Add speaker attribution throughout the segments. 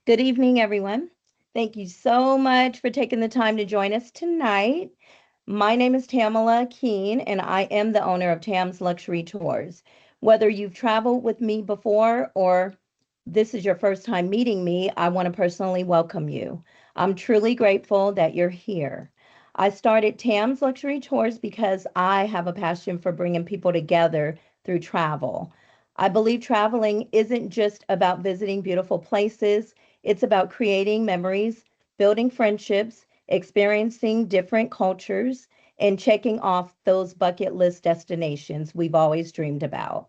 Speaker 1: Good evening, everyone. Thank you so much for taking the time to join us tonight. My name is Tamalakeene, and I am the owner of Tam's Luxury Tours. Whether you've traveled with me before or this is your first time meeting me, I want to personally welcome you. I'm truly grateful that you're here. I started Tam's Luxury Tours because I have a passion for bringing people together through travel. I believe traveling isn't just about visiting beautiful places, it's about creating memories, building friendships, experiencing different cultures, and checking off those bucket list destinations we've always dreamed about.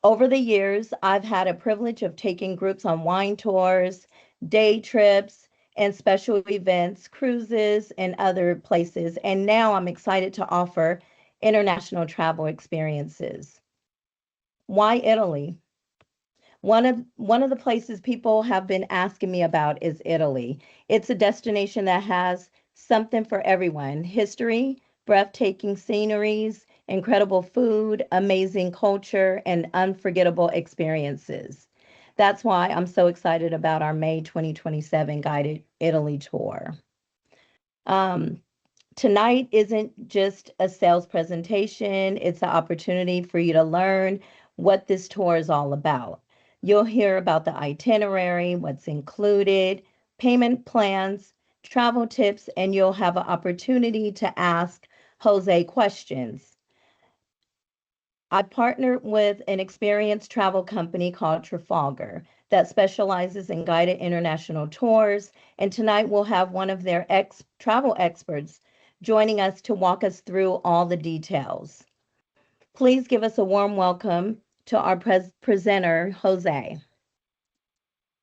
Speaker 1: Over the years, I've had a privilege of taking groups on wine tours, day trips, and special events, cruises, and other places. And now I'm excited to offer international travel experiences. Why Italy? One of the places people have been asking me about is Italy. It's a destination that has something for everyone: history, breathtaking sceneries, incredible food, amazing culture, and unforgettable experiences. That's why I'm so excited about our May 2027 guided Italy tour. Um, Tonight isn't just a sales presentation, it's an opportunity for you to learn what this tour is all about. You'll hear about the itinerary, what's included, payment plans, travel tips, and you'll have an opportunity to ask Jose questions. I partnered with an experienced travel company called Trafalgar that specializes in guided international tours. And tonight we'll have one of their travel experts joining us to walk us through all the details. Please give us a warm welcome to our presenter, Jose. And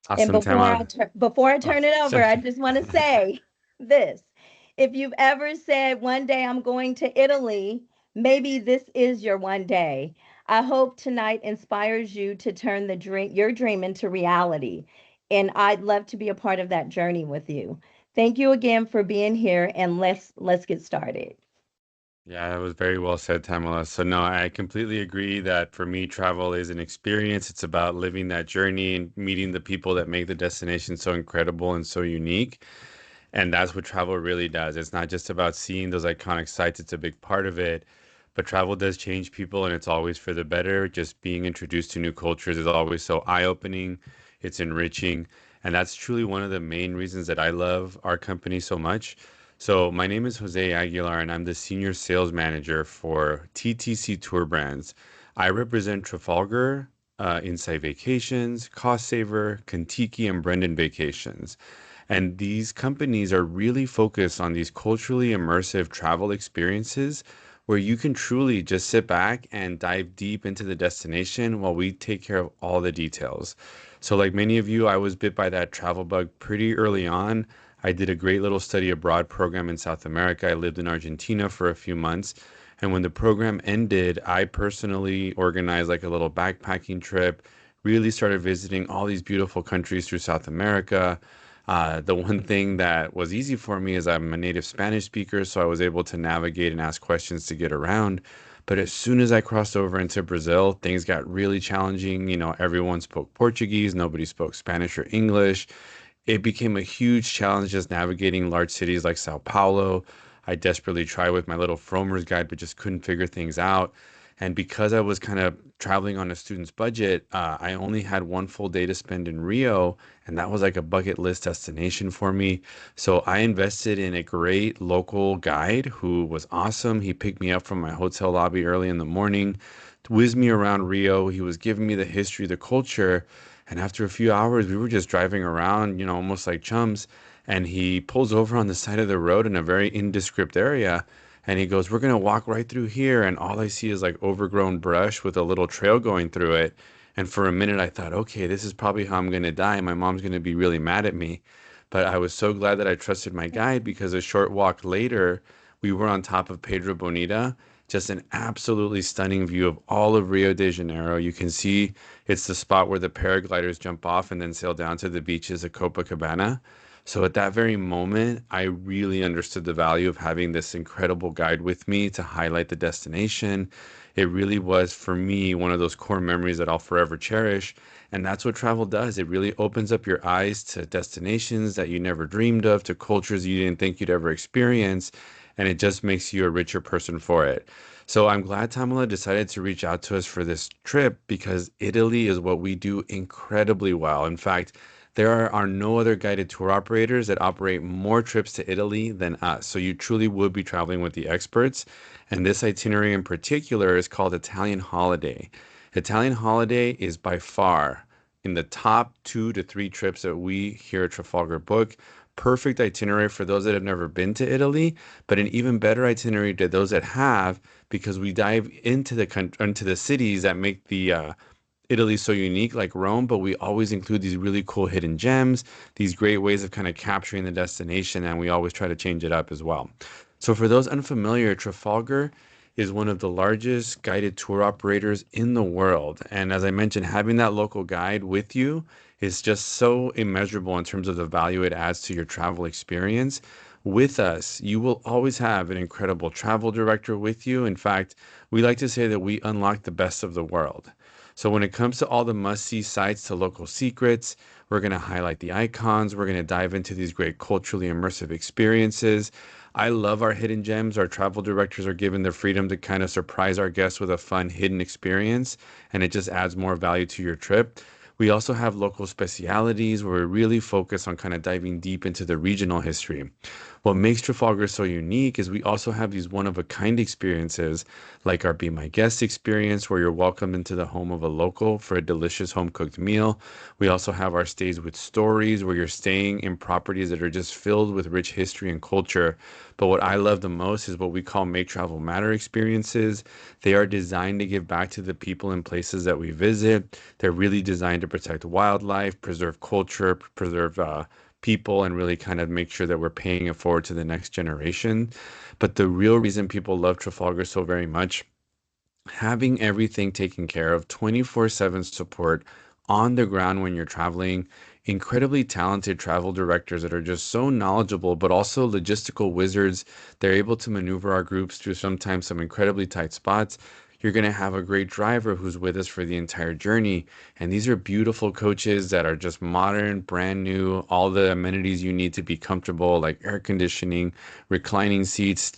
Speaker 2: Awesome, Tamara.
Speaker 1: before I
Speaker 2: Oh,
Speaker 1: turn it over,
Speaker 2: sorry.
Speaker 1: I just want to say this. If you've ever said one day I'm going to Italy, maybe this is your one day. I hope tonight inspires you to turn your dream into reality. And I'd love to be a part of that journey with you. Thank you again for being here, and let's get started.
Speaker 2: Yeah, that was very well said, Tamala. So no, I completely agree that for me, travel is an experience. It's about living that journey and meeting the people that make the destination so incredible and so unique. And that's what travel really does. It's not just about seeing those iconic sites, it's a big part of it. But travel does change people and it's always for the better. Just being introduced to new cultures is always so eye-opening, it's enriching. And that's truly one of the main reasons that I love our company so much. So, my name is Jose Aguilar, and I'm the Senior Sales Manager for TTC Tour Brands. I represent Trafalgar, Insight Vacations, Cost Saver, Kentucky, and Brendan Vacations. And these companies are really focused on these culturally immersive travel experiences where you can truly just sit back and dive deep into the destination while we take care of all the details. So, like many of you, I was bit by that travel bug pretty early on. I did a great little study abroad program in South America. I lived in Argentina for a few months. And when the program ended, I personally organized like a little backpacking trip, really started visiting all these beautiful countries through South America. The one thing that was easy for me is I'm a native Spanish speaker, so I was able to navigate and ask questions to get around. But as soon as I crossed over into Brazil, things got really challenging. You know, everyone spoke Portuguese, nobody spoke Spanish or English. It became a huge challenge just navigating large cities like Sao Paulo. I desperately tried with my little Frommer's guide, but just couldn't figure things out. And because I was kind of traveling on a student's budget, I only had one full day to spend in Rio, and that was like a bucket list destination for me. So I invested in a great local guide who was awesome. He picked me up from my hotel lobby early in the morning, whizzed me around Rio. He was giving me the history, the culture. And after a few hours, we were just driving around, you know, almost like chums. And he pulls over on the side of the road in a very indescript area. And he goes, "We're going to walk right through here." And all I see is like overgrown brush with a little trail going through it. And for a minute, I thought, okay, this is probably how I'm going to die. My mom's going to be really mad at me. But I was so glad that I trusted my guide because a short walk later, we were on top of Pedro Bonita. Just an absolutely stunning view of all of Rio de Janeiro. You can see it's the spot where the paragliders jump off and then sail down to the beaches of Copacabana. So at that very moment, I really understood the value of having this incredible guide with me to highlight the destination. It really was, for me, one of those core memories that I'll forever cherish. And that's what travel does. It really opens up your eyes to destinations that you never dreamed of, to cultures you didn't think you'd ever experience. And it just makes you a richer person for it. So I'm glad Tamala decided to reach out to us for this trip because Italy is what we do incredibly well. In fact, there are no other guided tour operators that operate more trips to Italy than us. So you truly would be traveling with the experts. And this itinerary in particular is called Italian Holiday. Italian Holiday is by far in the top 2 to 3 trips that we here at Trafalgar book. Perfect itinerary for those that have never been to Italy, but an even better itinerary to those that have, because we dive into the cities that make the Italy's so unique, like Rome, but we always include these really cool hidden gems, these great ways of kind of capturing the destination, and we always try to change it up as well. So, for those unfamiliar, Trafalgar is one of the largest guided tour operators in the world. And as I mentioned, having that local guide with you is just so immeasurable in terms of the value it adds to your travel experience. With us, you will always have an incredible travel director with you. In fact, we like to say that we unlock the best of the world. So when it comes to all the must-see sites to local secrets, we're going to highlight the icons. We're going to dive into these great culturally immersive experiences. I love our hidden gems. Our travel directors are given the freedom to kind of surprise our guests with a fun hidden experience, and it just adds more value to your trip. We also have local specialities where we really focus on kind of diving deep into the regional history. What makes Trafalgar so unique is we also have these one of a kind experiences, like our Be My Guest experience, where you're welcomed into the home of a local for a delicious home cooked meal. We also have our Stays with Stories, where you're staying in properties that are just filled with rich history and culture. But what I love the most is what we call Make Travel Matter experiences. They are designed to give back to the people and places that we visit. They're really designed to protect wildlife, preserve culture, preserve people, and really kind of make sure that we're paying it forward to the next generation. But the real reason people love Trafalgar so very much, having everything taken care of, 24/7 support on the ground when you're traveling, incredibly talented travel directors that are just so knowledgeable, but also logistical wizards. They're able to maneuver our groups through sometimes some incredibly tight spots. You're going to have a great driver who's with us for the entire journey. And these are beautiful coaches that are just modern, brand new, all the amenities you need to be comfortable, like air conditioning, reclining seats,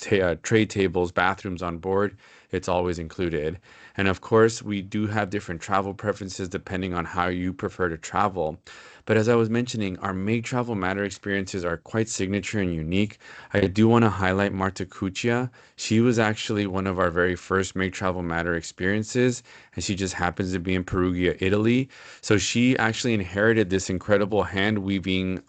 Speaker 2: tray tables, bathrooms on board. It's always included. And of course, we do have different travel preferences depending on how you prefer to travel. But as I was mentioning, our Make Travel Matter experiences are quite signature and unique. I do want to highlight Marta Cuccia. She was actually one of our very first Make Travel Matter experiences, and she just happens to be in Perugia, Italy. So she actually inherited this incredible hand weaving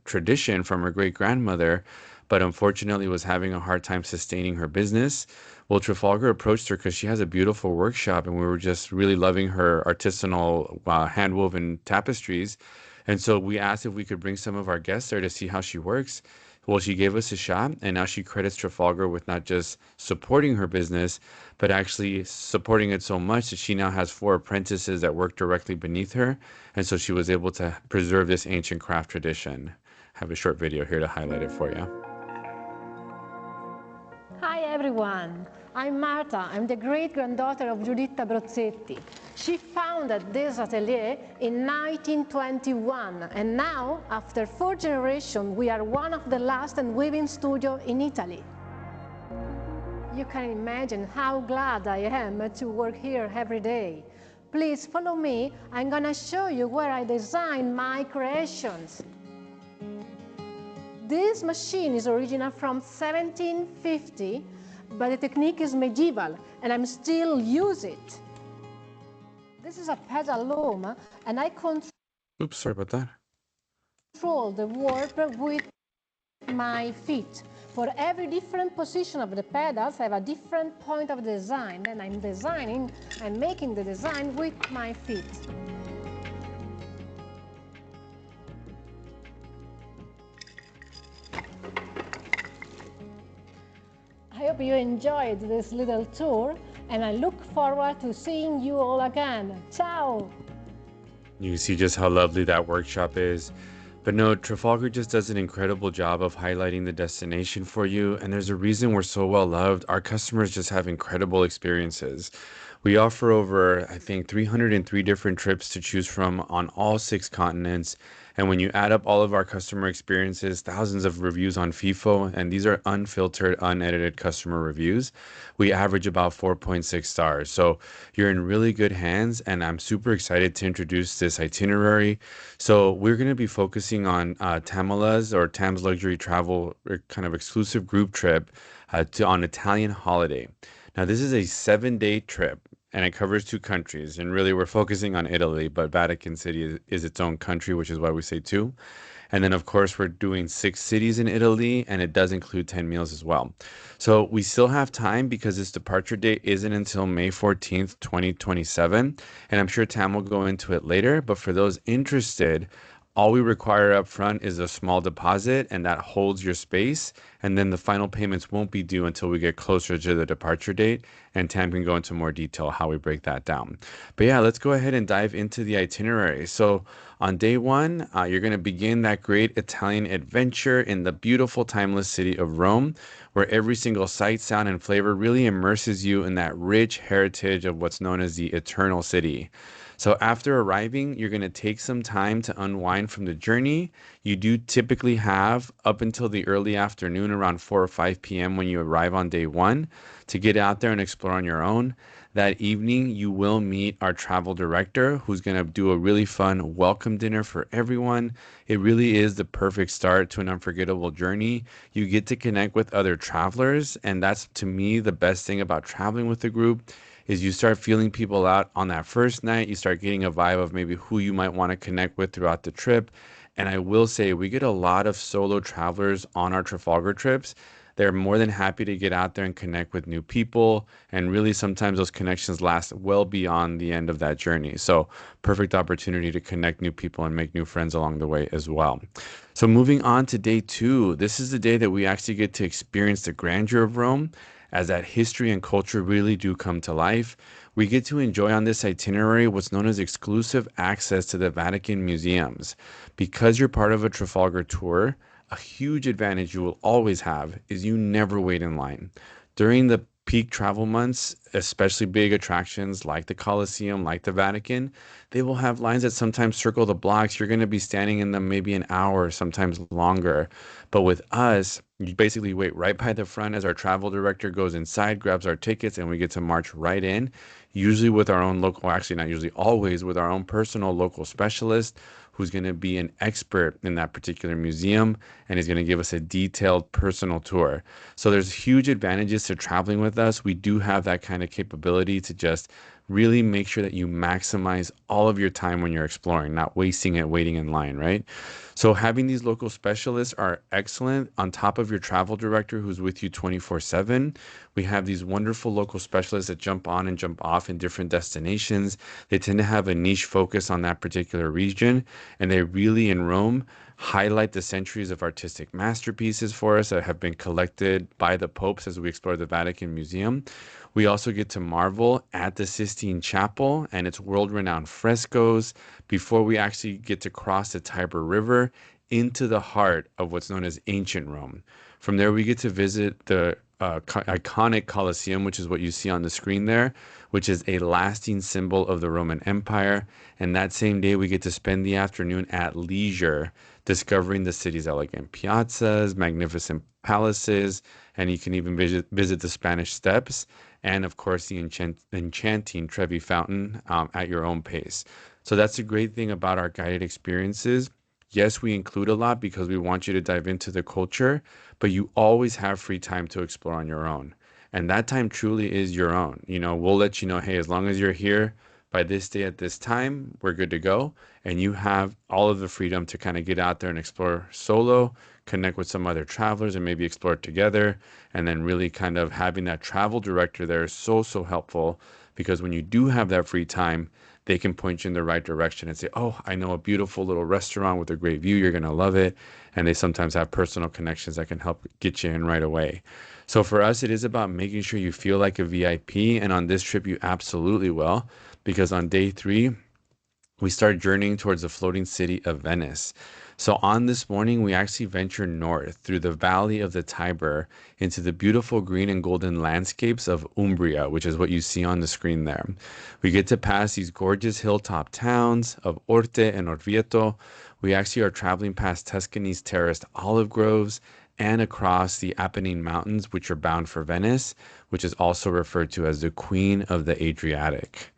Speaker 2: tradition from her great grandmother, but unfortunately was having a hard time sustaining her business. Well, Trafalgar approached her because she has a beautiful workshop, and we were just really loving her artisanal hand woven tapestries. And so we asked if we could bring some of our guests there to see how she works. Well, she gave us a shot, and now she credits Trafalgar with not just supporting her business, but actually supporting it so much that she now has 4 apprentices that work directly beneath her. And so she was able to preserve this ancient craft tradition. I have a short video here to highlight it for you.
Speaker 3: Hi everyone, I'm Marta. I'm the great-granddaughter of Giuditta Brozzetti. She founded this atelier in 1921, and now, after 4 generations, we are one of the last weaving studios in Italy. You can imagine how glad I am to work here every day. Please follow me. I'm gonna show you where I design my creations. This machine is original from 1750, but the technique is medieval, and I'm still use it. This is a pedal loom, and I
Speaker 2: Oops, sorry about that.
Speaker 3: control the warp with my feet. For every different position of the pedals, I have a different point of design, and I'm making the design with my feet. I hope you enjoyed this little tour, and I look forward to seeing you all again. Ciao!
Speaker 2: You see just how lovely that workshop is. But no, Trafalgar just does an incredible job of highlighting the destination for you. And there's a reason we're so well loved. Our customers just have incredible experiences. We offer over, I think, 303 different trips to choose from on all six continents. And when you add up all of our customer experiences, thousands of reviews on FIFO, and these are unfiltered, unedited customer reviews, we average about 4.6 stars. So you're in really good hands. And I'm super excited to introduce this itinerary. So we're going to be focusing on Tamala's or Tam's Luxury Travel kind of exclusive group trip on Italian holiday. Now, this is a 7-day trip and it covers two countries. And really, we're focusing on Italy, but Vatican City is its own country, which is why we say two. And then, of course, we're doing 6 cities in Italy, and it does include 10 meals as well. So we still have time because this departure date isn't until May 14th, 2027. And I'm sure Tam will go into it later. But for those interested, all we require up front is a small deposit, and that holds your space. And then the final payments won't be due until we get closer to the departure date. And Tam can go into more detail how we break that down. But yeah, let's go ahead and dive into the itinerary. So on day one, you're going to begin that great Italian adventure in the beautiful, timeless city of Rome, where every single sight, sound, and flavor really immerses you in that rich heritage of what's known as the Eternal City. So after arriving, you're going to take some time to unwind from the journey. You do typically have up until the early afternoon, around 4 or 5 p.m. when you arrive on day one, to get out there and explore on your own. That evening, you will meet our travel director, who's going to do a really fun welcome dinner for everyone. It really is the perfect start to an unforgettable journey. You get to connect with other travelers, and that's, to me, the best thing about traveling with a group is you start feeling people out on that first night. You start getting a vibe of maybe who you might want to connect with throughout the trip. And I will say, we get a lot of solo travelers on our Trafalgar trips. They're more than happy to get out there and connect with new people. And really, sometimes those connections last well beyond the end of that journey. So, perfect opportunity to connect new people and make new friends along the way as well. So, moving on to day two, this is the day that we actually get to experience the grandeur of Rome, as that history and culture really do come to life. We get to enjoy on this itinerary what's known as exclusive access to the Vatican museums. Because you're part of a Trafalgar tour, a huge advantage you will always have is you never wait in line. During the peak travel months, especially big attractions like the Colosseum, like the Vatican, they will have lines that sometimes circle the blocks. You're going to be standing in them maybe an hour, sometimes longer. But with us, you basically wait right by the front as our travel director goes inside, grabs our tickets, and we get to march right in, usually with our own local, actually not usually, always with our own personal local specialist who's going to be an expert in that particular museum and is going to give us a detailed personal tour. So there's huge advantages to traveling with us. We do have that kind of capability to just really make sure that you maximize all of your time when you're exploring, not wasting it waiting in line, right? So having these local specialists are excellent on top of your travel director who's with you 24/7. We have these wonderful local specialists that jump on and jump off in different destinations. They tend to have a niche focus on that particular region, and they really, in Rome, highlight the centuries of artistic masterpieces for us that have been collected by the popes as we explore the Vatican Museum. We also get to marvel at the Sistine Chapel and its world-renowned frescoes before we actually get to cross the Tiber River into the heart of what's known as ancient Rome. From there, we get to visit the iconic Colosseum, which is what you see on the screen there, which is a lasting symbol of the Roman Empire. And that same day, we get to spend the afternoon at leisure, discovering the city's elegant piazzas, magnificent palaces, and you can even visit the Spanish Steps, and of course the enchanting Trevi Fountain at your own pace. So that's the great thing about our guided experiences. Yes, we include a lot because we want you to dive into the culture, but you always have free time to explore on your own. And that time truly is your own. You know, we'll let you know, hey, as long as you're here by this day at this time, we're good to go. And you have all of the freedom to kind of get out there and explore solo, connect with some other travelers and maybe explore it together. And then really kind of having that travel director there is so, so helpful because when you do have that free time, they can point you in the right direction and say, oh, I know a beautiful little restaurant with a great view. You're going to love it. And they sometimes have personal connections that can help get you in right away. So for us, it is about making sure you feel like a VIP. And on this trip, you absolutely will, because on day three, we start journeying towards the floating city of Venice. So on this morning, we actually venture north through the valley of the Tiber into the beautiful green and golden landscapes of Umbria, which is what you see on the screen there. We get to pass these gorgeous hilltop towns of Orte and Orvieto. We actually are traveling past Tuscany's terraced olive groves and across the Apennine Mountains, which are bound for Venice, which is also referred to as the Queen of the Adriatic.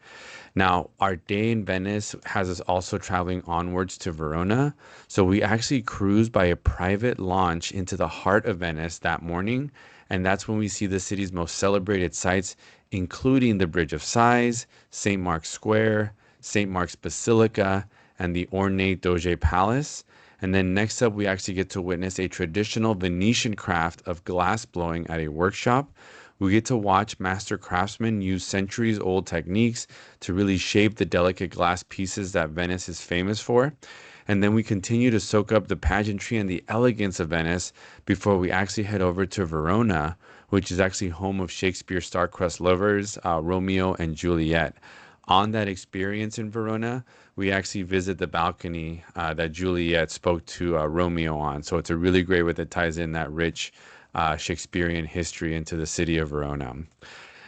Speaker 2: Now, our day in Venice has us also traveling onwards to Verona. So we actually cruise by a private launch into the heart of Venice that morning. And that's when we see the city's most celebrated sites, including the Bridge of Sighs, St. Mark's Square, St. Mark's Basilica, and the ornate Doge Palace. And then next up, we actually get to witness a traditional Venetian craft of glass blowing at a workshop. We get to watch master craftsmen use centuries old techniques to really shape the delicate glass pieces that Venice is famous for. And then we continue to soak up the pageantry and the elegance of Venice before we actually head over to Verona, which is actually home of Shakespeare's star-crossed lovers, Romeo and Juliet. On that experience in Verona, we actually visit the balcony that Juliet spoke to Romeo on. So it's a really great way that ties in that rich Shakespearean history into the city of Verona.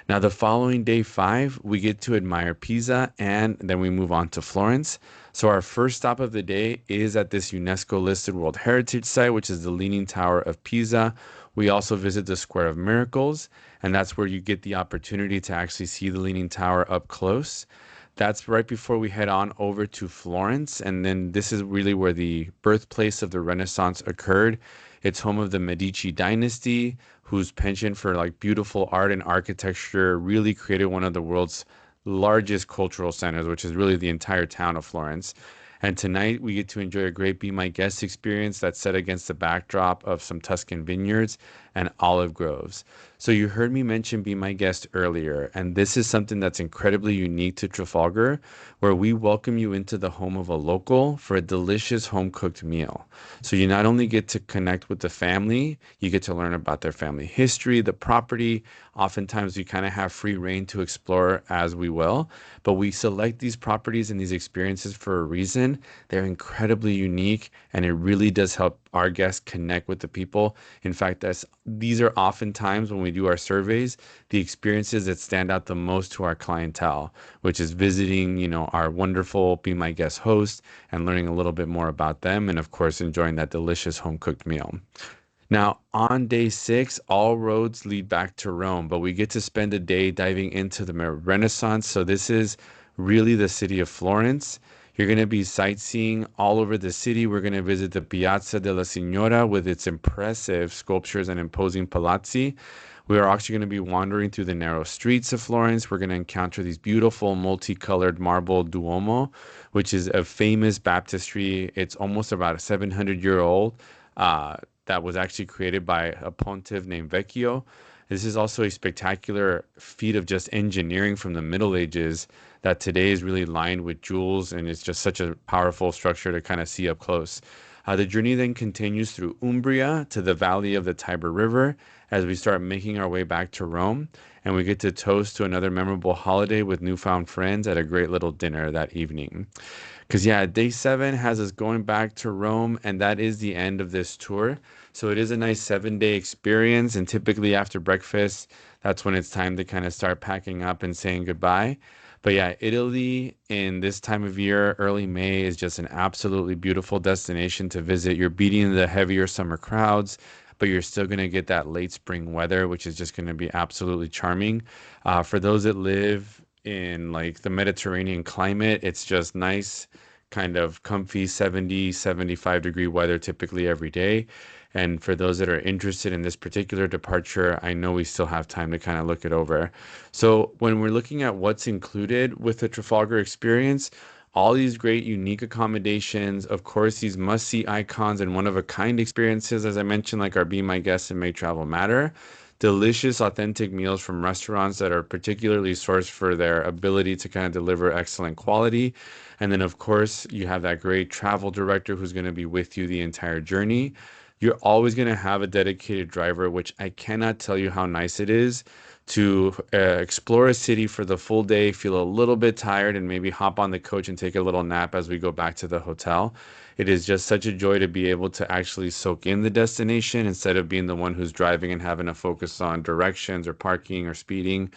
Speaker 2: Now, the following day five, we get to admire Pisa and then we move on to Florence. So, our first stop of the day is at this UNESCO listed World Heritage Site, which is the Leaning Tower of Pisa. We also visit the Square of Miracles, and that's where you get the opportunity to actually see the Leaning Tower up close. That's right before we head on over to Florence, and then this is really where the birthplace of the Renaissance occurred. It's home of the Medici dynasty, whose penchant for like beautiful art and architecture really created one of the world's largest cultural centers, which is really the entire town of Florence. And tonight we get to enjoy a great Be My Guest experience that's set against the backdrop of some Tuscan vineyards and olive groves. So you heard me mention Be My Guest earlier, and this is something that's incredibly unique to Trafalgar, where we welcome you into the home of a local for a delicious home-cooked meal. So you not only get to connect with the family, you get to learn about their family history, the property. Oftentimes we kind of have free reign to explore as we will, but we select these properties and these experiences for a reason. They're incredibly unique, and it really does help our guests connect with the people. In fact, these are oftentimes when we do our surveys, the experiences that stand out the most to our clientele, which is visiting, our wonderful Be My Guest host and learning a little bit more about them, and of course, enjoying that delicious home cooked meal. Now, on day six, all roads lead back to Rome, but we get to spend a day diving into the Renaissance. So, this is really the city of Florence. You're going to be sightseeing all over the city. We're going to visit the Piazza della Signora with its impressive sculptures and imposing palazzi. We are actually going to be wandering through the narrow streets of Florence. We're going to encounter these beautiful multicolored marble Duomo, which is a famous baptistry. It's almost about 700-year-old. That was actually created by a pontiff named Vecchio. This is also a spectacular feat of just engineering from the Middle Ages that today is really lined with jewels, and it's just such a powerful structure to kind of see up close. The journey then continues through Umbria to the valley of the Tiber River as we start making our way back to Rome, and we get to toast to another memorable holiday with newfound friends at a great little dinner that evening. Because, yeah, day seven has us going back to Rome, and that is the end of this tour. So it is a nice 7-day experience, and typically after breakfast, that's when it's time to kind of start packing up and saying goodbye. But yeah, Italy in this time of year, early May, is just an absolutely beautiful destination to visit. You're beating the heavier summer crowds, but you're still going to get that late spring weather, which is just going to be absolutely charming. For those that live in like the Mediterranean climate, it's just nice, kind of comfy 70, 75-degree weather typically every day. And for those that are interested in this particular departure, I know we still have time to kind of look it over. So when we're looking at what's included with the Trafalgar experience, all these great unique accommodations, of course, these must-see icons and one-of-a-kind experiences, as I mentioned, like our Be My Guest and Make Travel Matter. Delicious, authentic meals from restaurants that are particularly sourced for their ability to kind of deliver excellent quality. And then, of course, you have that great travel director who's going to be with you the entire journey. You're always going to have a dedicated driver, which I cannot tell you how nice it is to explore a city for the full day, feel a little bit tired, and maybe hop on the coach and take a little nap as we go back to the hotel. It is just such a joy to be able to actually soak in the destination instead of being the one who's driving and having to focus on directions or parking or speeding.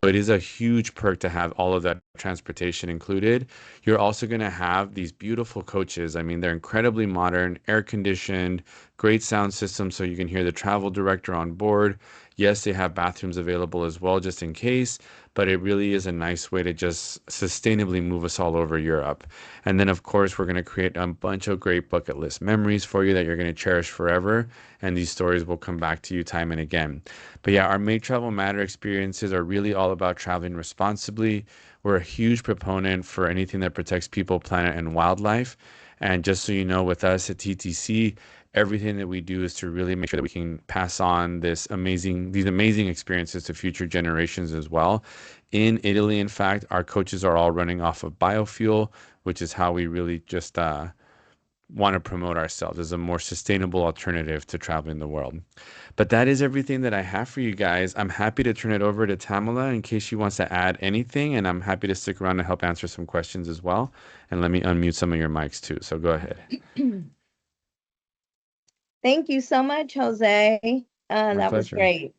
Speaker 2: So it is a huge perk to have all of that transportation included. You're also going to have these beautiful coaches. I mean, they're incredibly modern, air conditioned, great sound system so you can hear the travel director on board. Yes, they have bathrooms available as well, just in case, but it really is a nice way to just sustainably move us all over Europe. And then, of course, we're going to create a bunch of great bucket list memories for you that you're going to cherish forever. And these stories will come back to you time and again. But yeah, our Make Travel Matter experiences are really all about traveling responsibly. We're a huge proponent for anything that protects people, planet, and wildlife. And just so you know, with us at TTC, everything that we do is to really make sure that we can pass on these amazing experiences to future generations as well. In Italy, in fact, our coaches are all running off of biofuel, which is how we really just want to promote ourselves as a more sustainable alternative to traveling the world. But that is everything that I have for you guys. I'm happy to turn it over to Tamala in case she wants to add anything, and I'm happy to stick around to help answer some questions as well. And let me unmute some of your mics too. So go ahead.
Speaker 1: Thank you so much, Jose.
Speaker 2: My
Speaker 1: That was
Speaker 2: pleasure.
Speaker 1: great.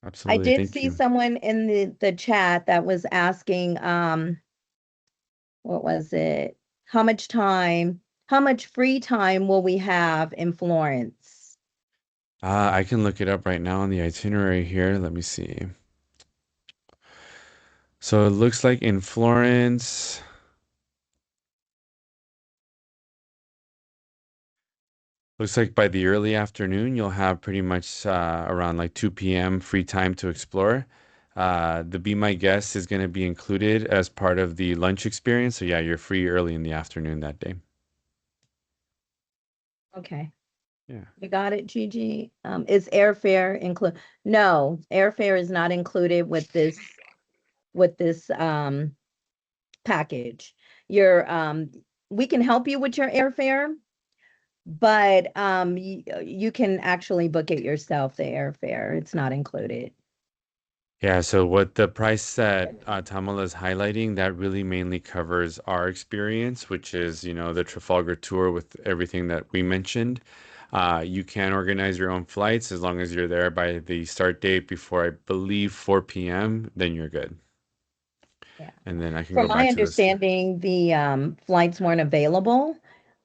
Speaker 1: I
Speaker 2: Absolutely.
Speaker 1: did
Speaker 2: Thank
Speaker 1: see
Speaker 2: you.
Speaker 1: someone in the chat that was asking, what was it? How much free time will we have in Florence?
Speaker 2: I can look it up right now on the itinerary here. Let me see. So it looks like in Florence, looks like by the early afternoon, you'll have pretty much around like 2 p.m. free time to explore. The Be My Guest is going to be included as part of the lunch experience. So yeah, you're free early in the afternoon that day.
Speaker 1: Okay.
Speaker 2: Yeah.
Speaker 1: You got it, Gigi. Is airfare include? No, airfare is not included with this package. Your we can help you with your airfare, but you can actually book it yourself, the airfare. It's not included.
Speaker 2: Yeah, so what the price that Tamala is highlighting, that really mainly covers our experience, which is, the Trafalgar tour with everything that we mentioned. You can organize your own flights as long as you're there by the start date before, I believe, 4 p.m., then you're good.
Speaker 1: Yeah.
Speaker 2: And then I can go
Speaker 1: From my
Speaker 2: back to this.
Speaker 1: understanding, the flights weren't available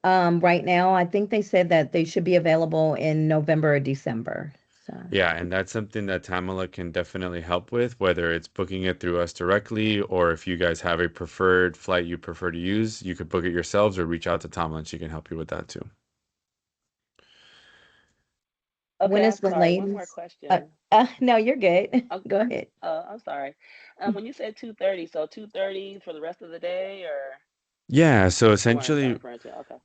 Speaker 1: right now. I think they said that they should be available in November or December. So,
Speaker 2: Yeah, and that's something that Tamala can definitely help with, whether it's booking it through us directly or if you guys have a preferred flight you prefer to use, you could book it yourselves or reach out to Tamala and she can help you with that too.
Speaker 1: when
Speaker 4: Okay,
Speaker 1: is
Speaker 4: I'm
Speaker 1: the
Speaker 4: sorry. One more
Speaker 1: latest?
Speaker 4: question.
Speaker 1: No, you're good.
Speaker 4: Oh,
Speaker 1: Go ahead.
Speaker 4: I'm sorry. When you said 2:30, so 2:30 for the rest of the day, or
Speaker 2: Yeah, so
Speaker 4: you weren't
Speaker 2: essentially,
Speaker 4: referring to? Okay.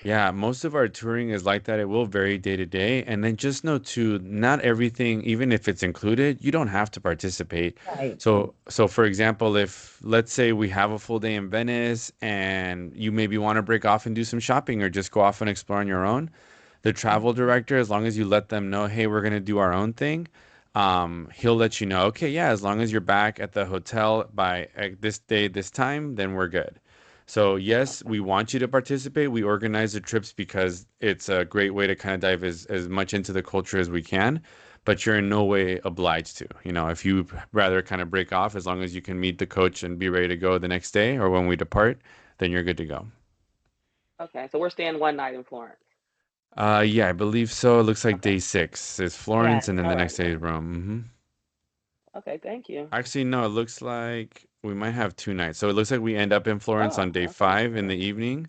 Speaker 2: yeah, most of our touring is like that. It will vary day to day. And then just know too, not everything, even if it's included, you don't have to participate.
Speaker 1: Right.
Speaker 2: So for example, if let's say we have a full day in Venice and you maybe want to break off and do some shopping or just go off and explore on your own, the travel director, as long as you let them know, hey, we're gonna do our own thing, he'll let you know, okay, yeah, as long as you're back at the hotel by this day, this time, then we're good. So yes,
Speaker 4: Okay.
Speaker 2: we want you to participate. We organize the trips because it's a great way to kind of dive as much into the culture as we can, but you're in no way obliged to. If you rather kind of break off, as long as you can meet the coach and be ready to go the next day or when we depart, then you're good to go.
Speaker 4: Okay. So we're staying one night in Florence.
Speaker 2: Yeah, I believe so. It looks like
Speaker 4: Okay.
Speaker 2: day 6 is
Speaker 1: Yeah.
Speaker 2: Florence, and then
Speaker 4: All
Speaker 2: the
Speaker 4: right.
Speaker 2: next day is Rome.
Speaker 4: Okay. Thank you.
Speaker 2: Actually, no, it looks like we might have 2 nights. So it looks like we end up in Florence
Speaker 4: Oh,
Speaker 2: on day
Speaker 4: okay.
Speaker 2: 5 in the evening,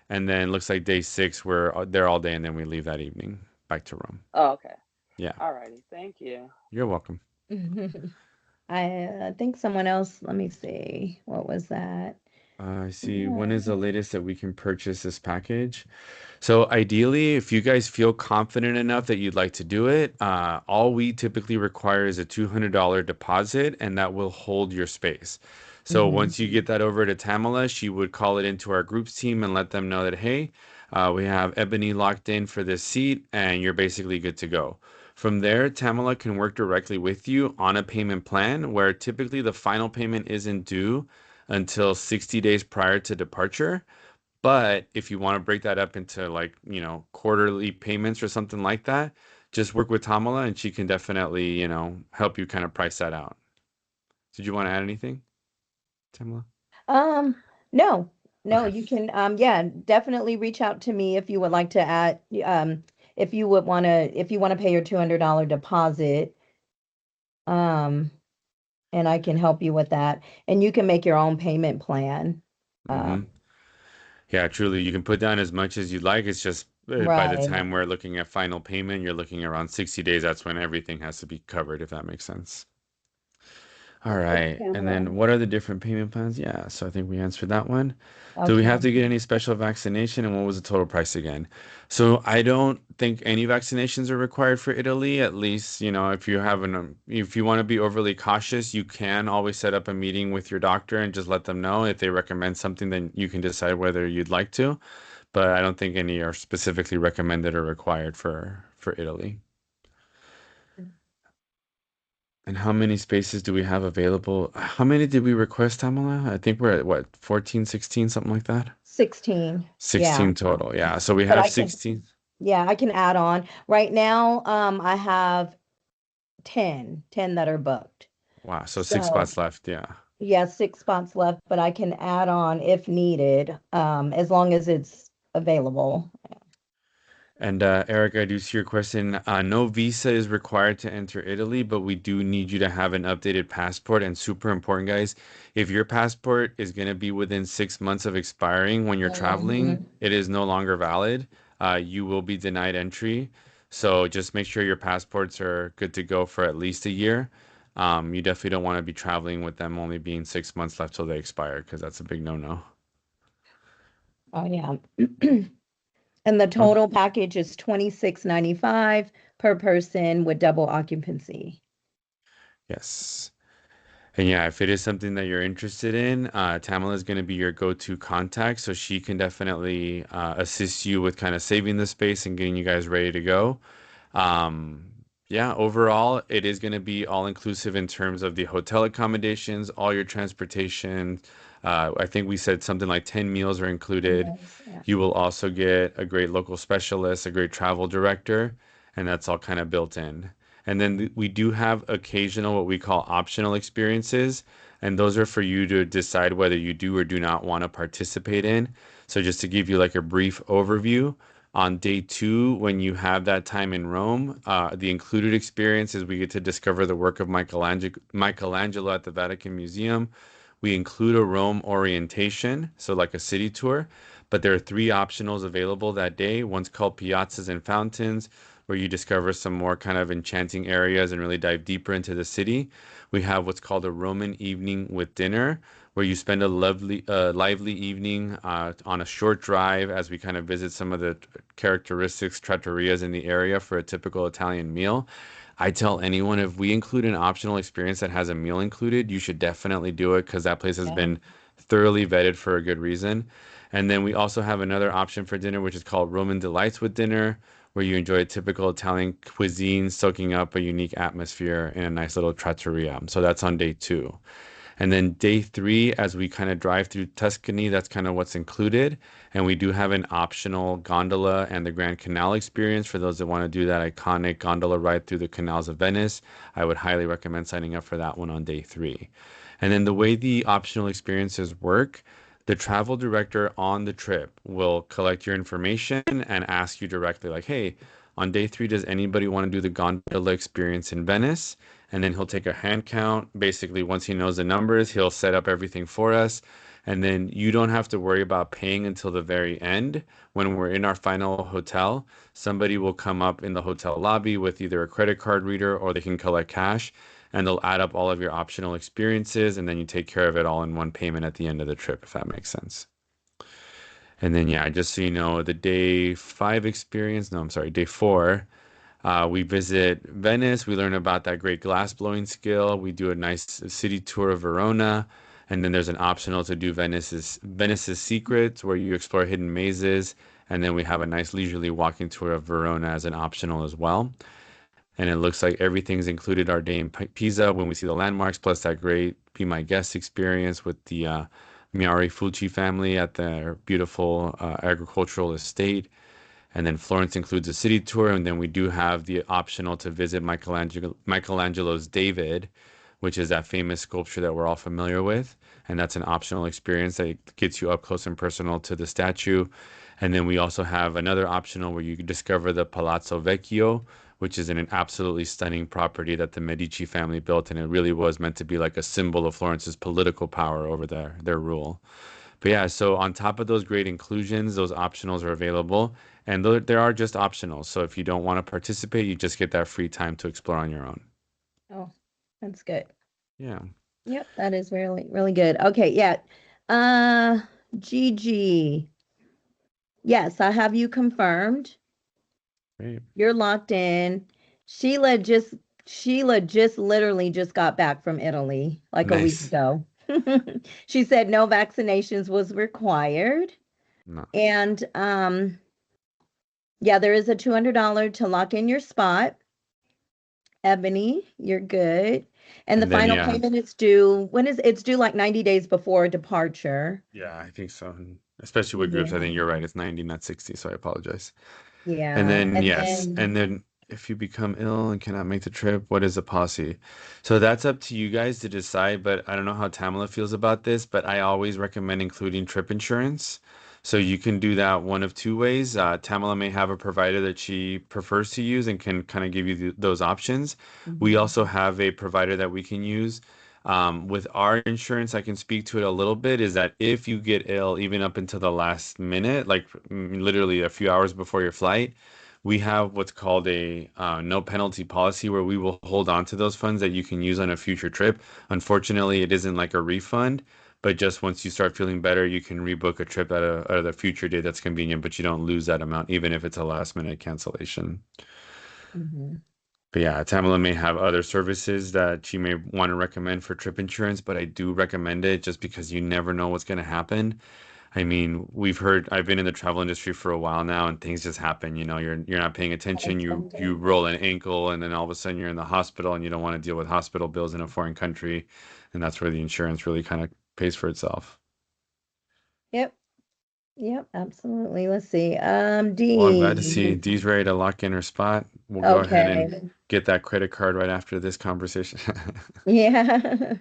Speaker 2: and then it looks like day 6 we're there all day, and then we leave that evening back to Rome.
Speaker 4: Oh, okay.
Speaker 2: Yeah,
Speaker 4: All righty. Thank you.
Speaker 2: you're welcome.
Speaker 1: I think someone else, let me see. What was that?
Speaker 2: I see. When is the latest that we can purchase this package? So ideally, if you guys feel confident enough that you'd like to do it, all we typically require is a $200 deposit, and that will hold your space. So
Speaker 1: Hmm.
Speaker 2: once you get that over to Tamala, she would call it into our groups team and let them know that, hey, we have Ebony locked in for this seat, and you're basically good to go. From there, Tamala can work directly with you on a payment plan where typically the final payment isn't due until 60 days prior to departure. But if you want to break that up into like, quarterly payments or something like that, just work with Tamala and she can definitely, help you kind of price that out. Did you want to add anything, Tamala?
Speaker 1: Um, no, no,
Speaker 2: Okay.
Speaker 1: you can, yeah, definitely reach out to me if you would like to add, if you would want to, if you want to pay your $200 deposit, um, and I can help you with that. And you can make your own payment plan.
Speaker 2: Mm-hmm.
Speaker 1: Um,
Speaker 2: Yeah, truly, you can put down as much as you'd like. It's just by the
Speaker 1: right.
Speaker 2: time we're looking at final payment, you're looking around 60 days. That's when everything has to be covered, if that makes sense. All
Speaker 4: Okay,
Speaker 2: right. And
Speaker 4: Pamela.
Speaker 2: then what are the different payment plans? Yeah, so I think we answered that one. Do we have
Speaker 1: Okay.
Speaker 2: to get any special vaccination and what was the total price again? So I don't think any vaccinations are required for Italy. At least, if you want to be overly cautious, you can always set up a meeting with your doctor and just let them know if they recommend something, then you can decide whether you'd like to. But I don't think any are specifically recommended or required for Italy. And how many spaces do we have available? How many did we request, Tamala? I think we're at what, 14, 16, something like that?
Speaker 1: 16. Yeah.
Speaker 2: 16 total. Yeah. So we
Speaker 1: But
Speaker 2: have
Speaker 1: I can,
Speaker 2: 16.
Speaker 1: yeah, I can add on. Right now, I have 10 that are booked.
Speaker 2: Wow. So six
Speaker 1: So,
Speaker 2: spots left. Yeah.
Speaker 1: yeah, 6 spots left, but I can add on if needed, as long as it's available.
Speaker 2: And Eric, I do see your question. No visa is required to enter Italy, but we do need you to have an updated passport. And super important, guys, if your passport is going to be within 6 months of expiring when you're traveling,
Speaker 1: Mhm.
Speaker 2: it is no longer valid. You will be denied entry. So just make sure your passports are good to go for at least a year. You definitely don't want to be traveling with them only being 6 months left till they expire because that's a big no-no.
Speaker 1: Oh, yeah. And the total package is 26.95 per person with double occupancy.
Speaker 2: Yes. And yeah, if it is something that you're interested in, Tamala is going to be your go-to contact, so she can definitely assist you with kind of saving the space and getting you guys ready to go. Um, yeah, overall, it is going to be all inclusive in terms of the hotel accommodations, all your transportation. I think we said something like 10 meals are included.
Speaker 1: Yes, yeah.
Speaker 2: You will also get a great local specialist, a great travel director, and that's all kind of built in. And then we do have occasional what we call optional experiences, and those are for you to decide whether you do or do not want to participate in. So just to give you like a brief overview, on day two, when you have that time in Rome, the included experience is we get to discover the work of Michelangelo at the Vatican Museum. We include a Rome orientation, so like a city tour, but there are three optionals available that day. One's called Piazzas and Fountains, where you discover some more kind of enchanting areas and really dive deeper into the city. We have what's called a Roman evening with dinner, where you spend a lively evening on a short drive as we kind of visit some of the characteristics trattorias in the area for a typical Italian meal. I tell anyone if we include an optional experience that has a meal included, you should definitely do it because that place has
Speaker 1: Yeah.
Speaker 2: been thoroughly vetted for a good reason. And then we also have another option for dinner, which is called Roman Delights with dinner, where you enjoy a typical Italian cuisine, soaking up a unique atmosphere in a nice little trattoria. So that's on day two. And then day three, as we kind of drive through Tuscany, that's kind of what's included. And we do have an optional gondola and the Grand Canal experience for those that want to do that iconic gondola ride through the canals of Venice. I would highly recommend signing up for that one on day three. And then the way the optional experiences work, the travel director on the trip will collect your information and ask you directly, like, hey, on day three, does anybody want to do the gondola experience in Venice? And then he'll take a hand count. Basically, once he knows the numbers, he'll set up everything for us. And then you don't have to worry about paying until the very end. When we're in our final hotel, somebody will come up in the hotel lobby with either a credit card reader or they can collect cash and they'll add up all of your optional experiences and then you take care of it all in one payment at the end of the trip, if that makes sense. And then, yeah, just so you know, the day five experience, no, I'm sorry, day four, we visit Venice. We learn about that great glass blowing skill. We do a nice city tour of Verona. And then there's an optional to do Venice's Secrets, where you explore hidden mazes. And then we have a nice leisurely walking tour of Verona as an optional as well. and it looks like everything's included our day in Pisa when we see the landmarks, plus that great Be My Guest experience with the Miari Fulci family at their beautiful agricultural estate. And then Florence includes a city tour, and then we do have the optional to visit Michelangelo's David, which is that famous sculpture that we're all familiar with. And that's an optional experience that gets you up close and personal to the statue. And then we also have another optional where you can discover the Palazzo Vecchio, which is an absolutely stunning property that the Medici family built, and it really was meant to be like a symbol of Florence's political power over their rule. But yeah, so on top of those great inclusions, those optionals are available, and there are just optionals. So if you don't want to participate, you just get that free time to explore on your own.
Speaker 1: Oh, that's good.
Speaker 2: Yeah,
Speaker 1: Yep, that is really, really good. Okay, yeah. Gigi. Yes, I have you confirmed.
Speaker 2: great,
Speaker 1: You're locked in. Sheila just literally just got back from Italy like a week
Speaker 2: nice.
Speaker 1: ago. She said no vaccinations was required.
Speaker 2: No.
Speaker 1: And yeah, there is a $200 to lock in your spot. Ebony, you're good. And the
Speaker 2: And then
Speaker 1: final
Speaker 2: yeah,
Speaker 1: payment is due, when is it's due like 90 days before departure.
Speaker 2: yeah, I think so. And especially with groups, I think
Speaker 1: Yeah.
Speaker 2: you're right. It's 90, not 60. So I apologize. And
Speaker 1: Yeah.
Speaker 2: then,
Speaker 1: And
Speaker 2: yes,
Speaker 1: then
Speaker 2: and then if you become ill and cannot make the trip, what is the policy? So that's up to you guys to decide, but I don't know how Tamala feels about this, but I always recommend including trip insurance. So you can do that one of two ways. Tamala may have a provider that she prefers to use and can kind of give you those options. We
Speaker 1: mhm,
Speaker 2: also have a provider that we can use. With our insurance, I can speak to it a little bit, is that if you get ill, even up until the last minute, like literally a few hours before your flight, we have what's called a no penalty policy where we will hold on to those funds that you can use on a future trip. Unfortunately, it isn't like a refund, but just once you start feeling better, you can rebook a trip at a future date that's convenient, but you don't lose that amount, even if it's a last minute cancellation.
Speaker 1: mhm.
Speaker 2: But yeah, Tamala may have other services that she may want to recommend for trip insurance, but I do recommend it just because you never know what's going to happen. I mean, I've been in the travel industry for a while now, and things just happen. You know, you're not paying attention. You
Speaker 1: Unexpected.
Speaker 2: roll an ankle, and then all of a sudden you're in the hospital, and you don't want to deal with hospital bills in a foreign country, and that's where the insurance really kind of pays for itself.
Speaker 1: Yep. Yep, absolutely. Let's see.
Speaker 2: Well, I'm glad to
Speaker 1: D.
Speaker 2: see Dee's ready to lock in her spot. We'll go ahead and
Speaker 1: Okay.
Speaker 2: get that credit card right after this conversation.
Speaker 1: Yeah.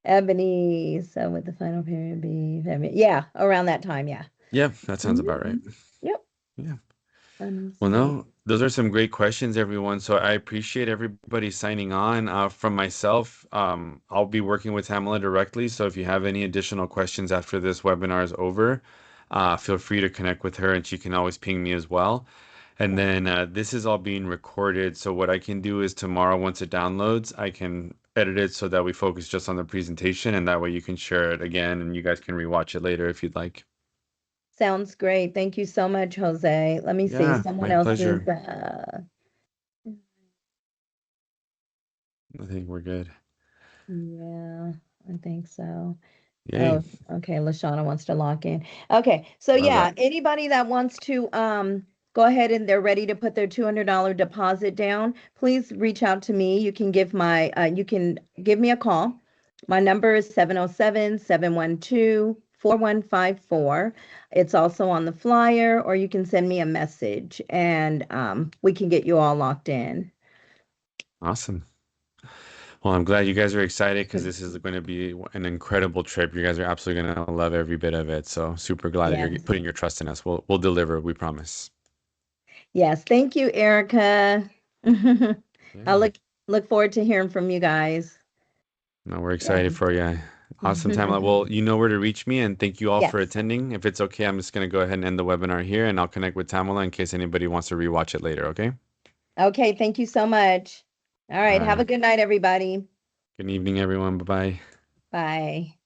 Speaker 1: Ebony. So would the final period be yeah, around that time, yeah.
Speaker 2: Yep, that sounds
Speaker 1: Mhm.
Speaker 2: about right.
Speaker 1: Yep.
Speaker 2: Yeah.
Speaker 1: Let me
Speaker 2: Well,
Speaker 1: see.
Speaker 2: no, those are some great questions, everyone. So I appreciate everybody signing on. From myself, I'll be working with Tamala directly. So if you have any additional questions after this webinar is over, feel free to connect with her and she can always ping me as well. And
Speaker 1: Yeah.
Speaker 2: then this is all being recorded. So what I can do is tomorrow, once it downloads, I can edit it so that we focus just on the presentation. And that way you can share it again and you guys can rewatch it later if you'd like.
Speaker 1: Sounds great. Thank you so much, Jose. Let me see.
Speaker 2: Yeah,
Speaker 1: Someone
Speaker 2: my
Speaker 1: else is
Speaker 2: pleasure. I think we're good.
Speaker 1: yeah, I think so.
Speaker 2: Yay.
Speaker 1: Oh, okay. Lashana wants to lock in. Okay. So
Speaker 2: Love
Speaker 1: yeah,
Speaker 2: that.
Speaker 1: anybody that wants to go ahead and they're ready to put their $200 deposit down, please reach out to me. You can give me a call. My number is 707-712-4154. It's also on the flyer, or you can send me a message and we can get you all locked in.
Speaker 2: Awesome. Well, I'm glad you guys are excited because this is going to be an incredible trip. You guys are absolutely going to love every bit of it. So super glad that you're
Speaker 1: Yes.
Speaker 2: putting your trust in us. We'll deliver. We promise.
Speaker 1: Yes. Thank you, Erica. I
Speaker 2: Yeah.
Speaker 1: look forward to hearing from you guys.
Speaker 2: No, we're
Speaker 1: Yeah.
Speaker 2: excited for you. Awesome, Tamala. Well, you know where to reach me, and thank you all for
Speaker 1: Yes.
Speaker 2: attending. If it's okay, I'm just going to go ahead and end the webinar here, and I'll connect with Tamala in case anybody wants to rewatch it later. Okay.
Speaker 1: Okay. Thank you so much. All
Speaker 2: All
Speaker 1: right. Have a
Speaker 2: right.
Speaker 1: good night, everybody.
Speaker 2: Good evening, everyone. Bye bye.
Speaker 1: Bye.